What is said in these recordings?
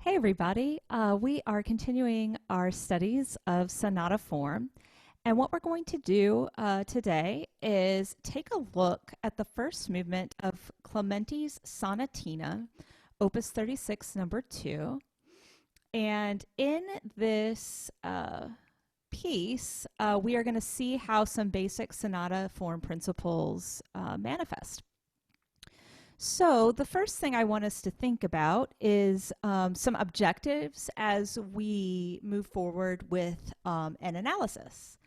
Hey everybody, we are continuing our studies of sonata form, and what we're going to do today is take a look at the first movement of Clementi's Sonatina, Opus 36, number 2. And in this piece, we are going to see how some basic sonata form principles manifest. So the first thing I want us to think about is some objectives as we move forward with an analysis.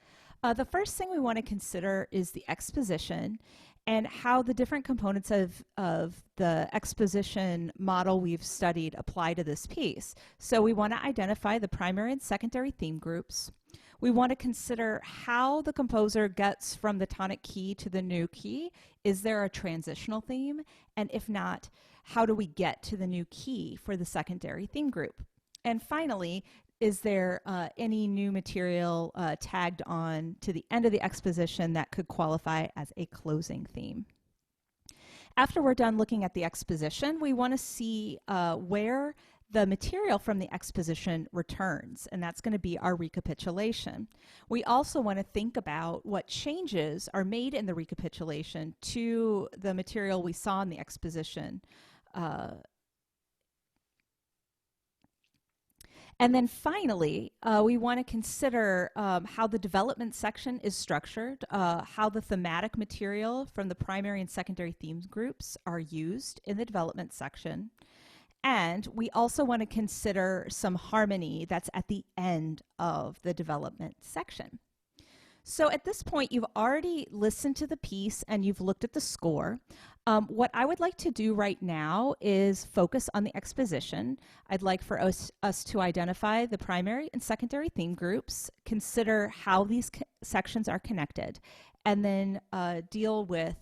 The first thing we want to consider is the exposition and how the different components of the exposition model we've studied apply to this piece. So we want to identify the primary and secondary theme groups. We want to consider how the composer gets from the tonic key to the new key. Is there a transitional theme? And if not, how do we get to the new key for the secondary theme group? And finally, is there any new material tagged on to the end of the exposition that could qualify as a closing theme? After we're done looking at the exposition, we want to see where the material from the exposition returns, and that's going to be our recapitulation. We also want to think about what changes are made in the recapitulation to the material we saw in the exposition. And then finally, we want to consider how the development section is structured, how the thematic material from the primary and secondary themes groups are used in the development section. And we also want to consider some harmony that's at the end of the development section. So at this point, you've already listened to the piece and you've looked at the score. What I would like to do right now is focus on the exposition. I'd like for us to identify the primary and secondary theme groups, consider how these sections are connected, and then deal with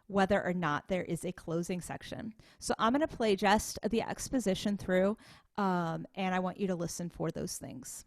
whether or not there is a closing section. So I'm going to play just the exposition through, and I want you to listen for those things.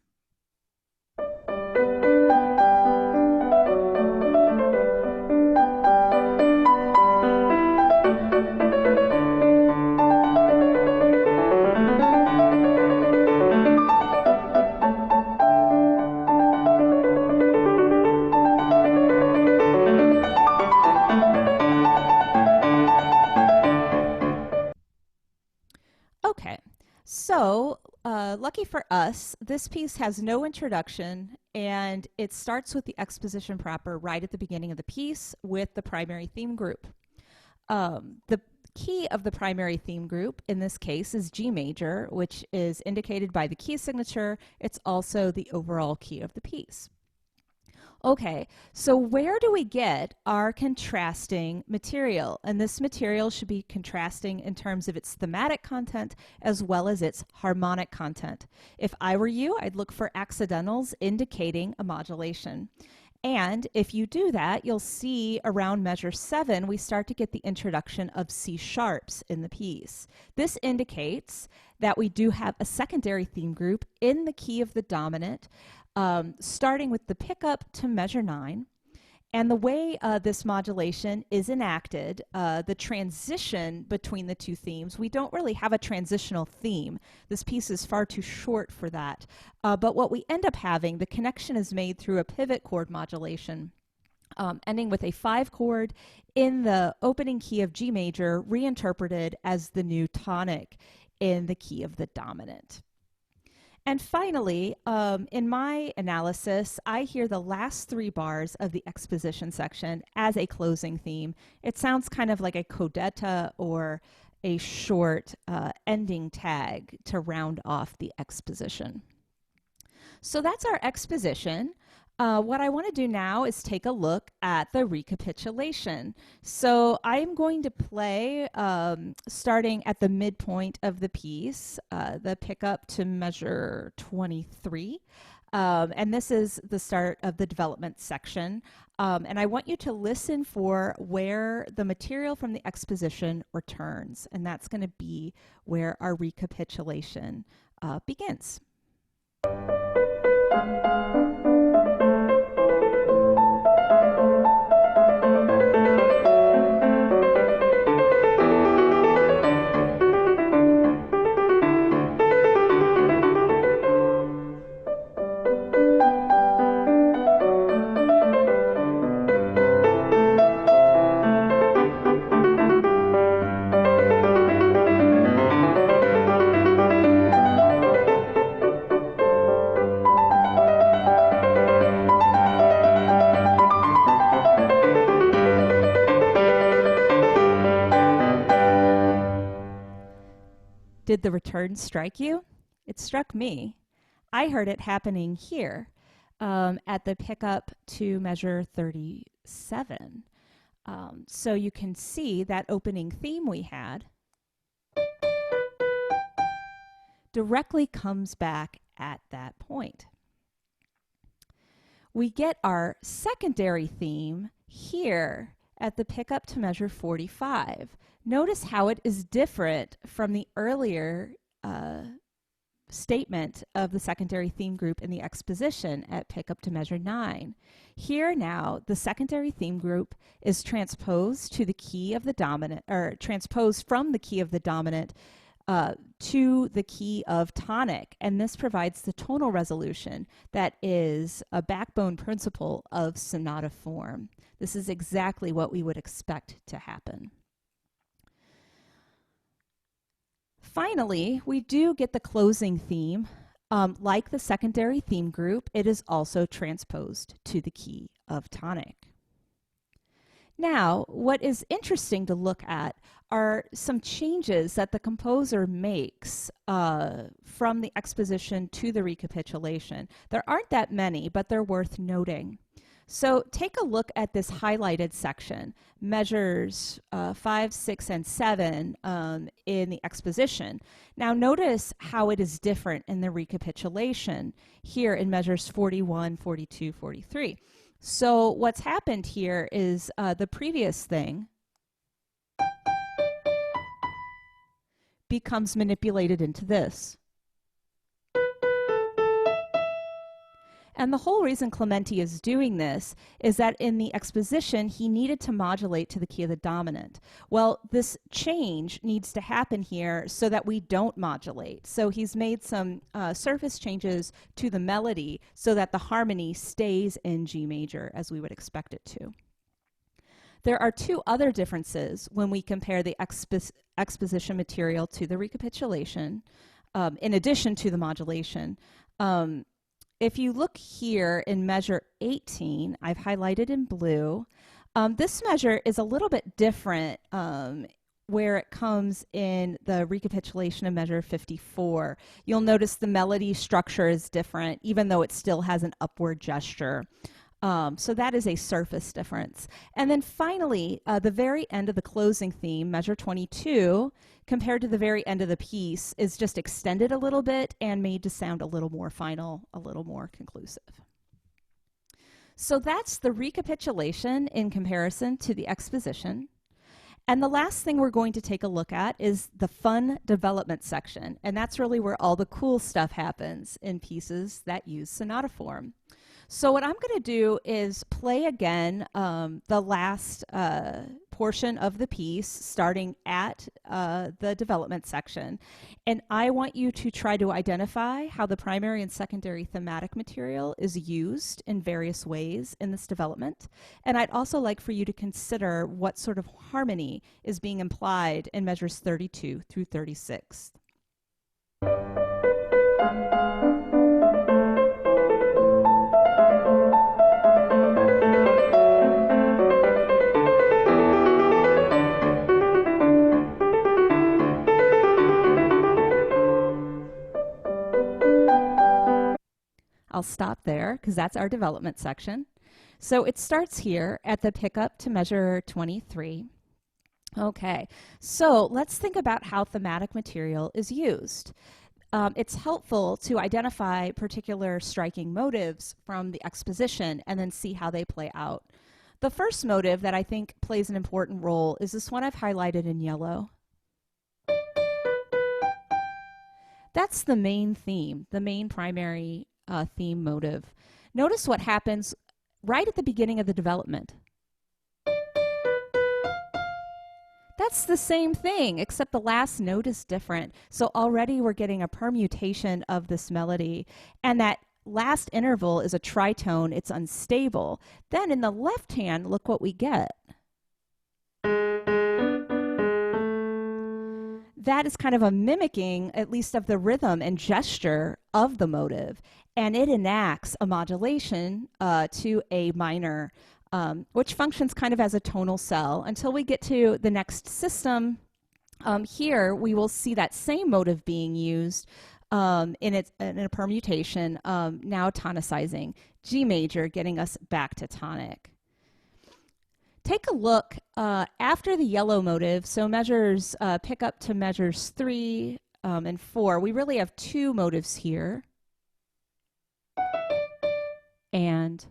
Okay, so lucky for us, this piece has no introduction, and it starts with the exposition proper right at the beginning of the piece with the primary theme group. The key of the primary theme group in this case is G major, which is indicated by the key signature. It's also the overall key of the piece. Okay, so where do we get our contrasting material? And this material should be contrasting in terms of its thematic content as well as its harmonic content. If I were you, I'd look for accidentals indicating a modulation. And if you do that, you'll see around measure 7, we start to get the introduction of C sharps in the piece. This indicates that we do have a secondary theme group in the key of the dominant, starting with the pickup to measure 9. And the way this modulation is enacted, the transition between the two themes, we don't really have a transitional theme. This piece is far too short for that. But what we end up having, the connection is made through a pivot chord modulation, ending with a 5 chord in the opening key of G major, reinterpreted as the new tonic in the key of the dominant. And finally, in my analysis, I hear the last 3 bars of the exposition section as a closing theme. It sounds kind of like a codetta or a short ending tag to round off the exposition. So that's our exposition. What I want to do now is take a look at the recapitulation. So I'm going to play starting at the midpoint of the piece, the pickup to measure 23. And this is the start of the development section. And I want you to listen for where the material from the exposition returns. And that's going to be where our recapitulation begins. Did the return strike you? It struck me. I heard it happening here at the pickup to measure 37. So you can see that opening theme we had directly comes back at that point. We get our secondary theme here at the pickup to measure 45. Notice how it is different from the earlier statement of the secondary theme group in the exposition at pickup to measure 9. Here now, the secondary theme group is transposed to the key of the dominant, or transposed from the key of the dominant to the key of tonic, and this provides the tonal resolution that is a backbone principle of sonata form. This is exactly what we would expect to happen. Finally, we do get the closing theme. Like the secondary theme group, it is also transposed to the key of tonic. Now, what is interesting to look at are some changes that the composer makes from the exposition to the recapitulation. There aren't that many, but they're worth noting. So take a look at this highlighted section, measures 5, 6, and 7 in the exposition. Now notice how it is different in the recapitulation here in measures 41, 42, 43. So what's happened here is the previous thing becomes manipulated into this. And the whole reason Clementi is doing this is that in the exposition, he needed to modulate to the key of the dominant. Well, this change needs to happen here so that we don't modulate. So he's made some surface changes to the melody so that the harmony stays in G major as we would expect it to. There are two other differences when we compare the exposition material to the recapitulation, in addition to the modulation. If you look here in measure 18, I've highlighted in blue. This measure is a little bit different where it comes in the recapitulation of measure 54. You'll notice the melody structure is different, even though it still has an upward gesture. So that is a surface difference. And then finally, the very end of the closing theme, measure 22, compared to the very end of the piece, is just extended a little bit and made to sound a little more final, a little more conclusive. So that's the recapitulation in comparison to the exposition. And the last thing we're going to take a look at is the fun development section. And that's really where all the cool stuff happens in pieces that use sonata form. So what I'm going to do is play again the last portion of the piece, starting at the development section. And I want you to try to identify how the primary and secondary thematic material is used in various ways in this development. And I'd also like for you to consider what sort of harmony is being implied in measures 32 through 36. I'll stop there because that's our development section. So it starts here at the pickup to measure 23. Okay, so let's think about how thematic material is used. It's helpful to identify particular striking motives from the exposition and then see how they play out. The first motive that I think plays an important role is this one I've highlighted in yellow. That's the main theme, the main primary theme motive. Notice what happens right at the beginning of the development. That's the same thing, except the last note is different. So already we're getting a permutation of this melody, and that last interval is a tritone. It's unstable. Then in the left hand, look what we get. That is kind of a mimicking, at least of the rhythm and gesture of the motive, and it enacts a modulation to A minor, which functions kind of as a tonal cell until we get to the next system Here we will see that same motive being used in a permutation, now tonicizing G major, getting us back to tonic. Take a look after the yellow motive, so measures pick up to measures 3 and 4. We really have 2 motives here. And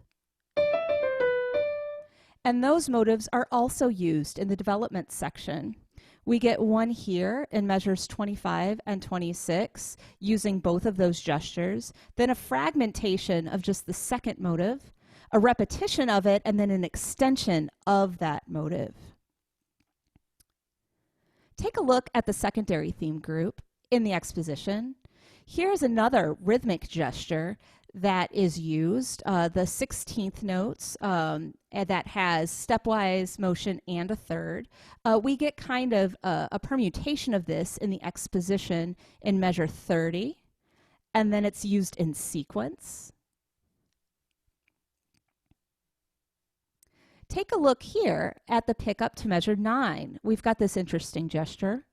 those motives are also used in the development section. We get one here in measures 25 and 26 using both of those gestures, then a fragmentation of just the second motive, a repetition of it, and then an extension of that motive. Take a look at the secondary theme group in the exposition. Here's another rhythmic gesture that is used, the 16th notes that has stepwise motion and a third. We get kind of a permutation of this in the exposition in measure 30, and then it's used in sequence. Take a look here at the pickup to measure 9. We've got this interesting gesture.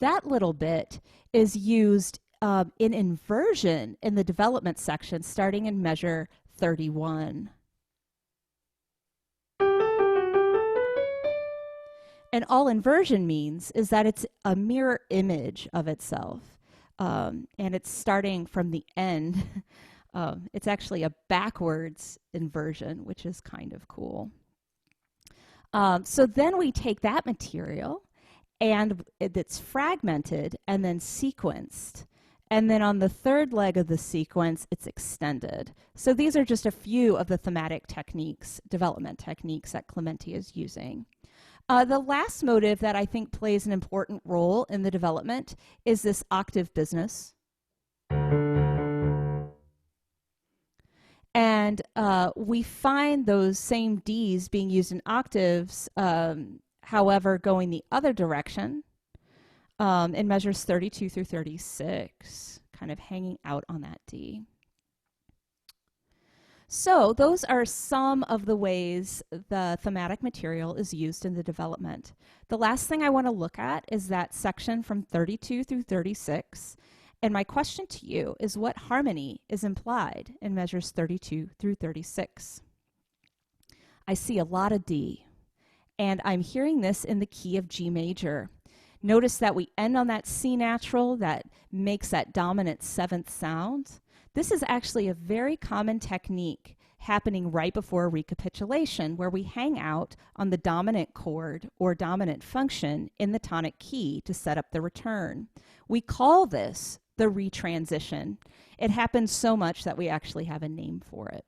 That little bit is used in inversion in the development section starting in measure 31. And all inversion means is that it's a mirror image of itself, and it's starting from the end. It's actually a backwards inversion, which is kind of cool. So then we take that material and it's fragmented and then sequenced. And then on the third leg of the sequence, it's extended. So these are just a few of the thematic techniques, development techniques that Clementi is using. The last motive that I think plays an important role in the development is this octave business. And we find those same Ds being used in octaves, however, going the other direction in measures 32 through 36, kind of hanging out on that D. So those are some of the ways the thematic material is used in the development. The last thing I want to look at is that section from 32 through 36. And my question to you is, what harmony is implied in measures 32 through 36? I see a lot of D, and I'm hearing this in the key of G major. Notice that we end on that C natural that makes that dominant 7th sound. This is actually a very common technique happening right before a recapitulation, where we hang out on the dominant chord or dominant function in the tonic key to set up the return. We call this the retransition. It happens so much that we actually have a name for it.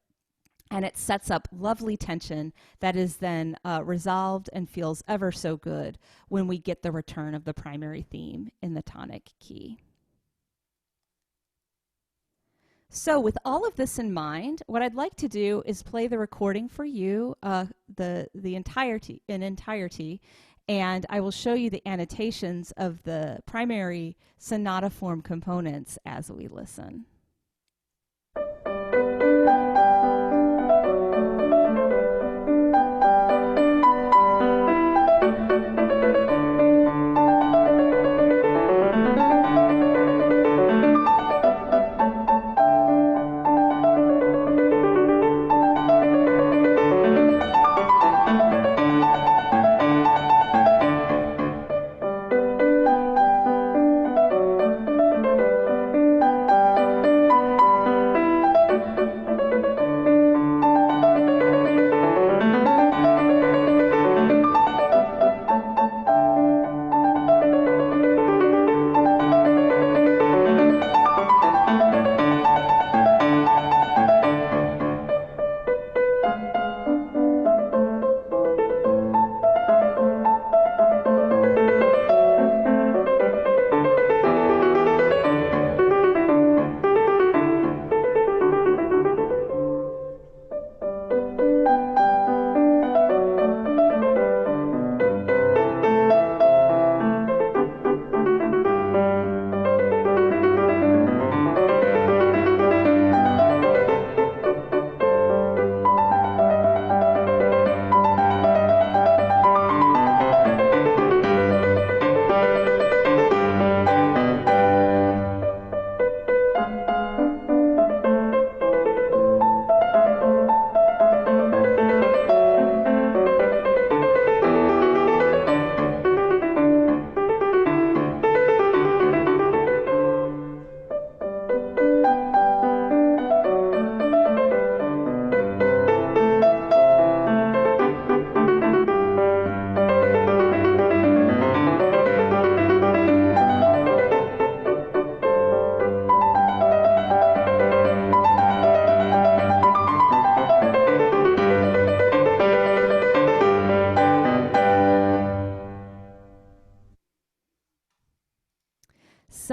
And it sets up lovely tension that is then resolved and feels ever so good when we get the return of the primary theme in the tonic key. So with all of this in mind, what I'd like to do is play the recording for you, the entirety, and I will show you the annotations of the primary sonata form components as we listen.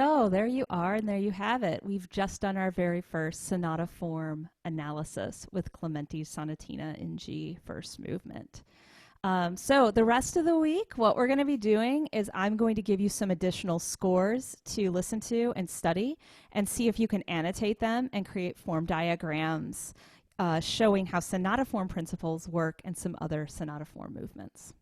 So there you are, and there you have it. We've just done our very first sonata form analysis with Clementi's Sonatina in G first movement. So the rest of the week, what we're going to be doing is I'm going to give you some additional scores to listen to and study and see if you can annotate them and create form diagrams showing how sonata form principles work and some other sonata form movements.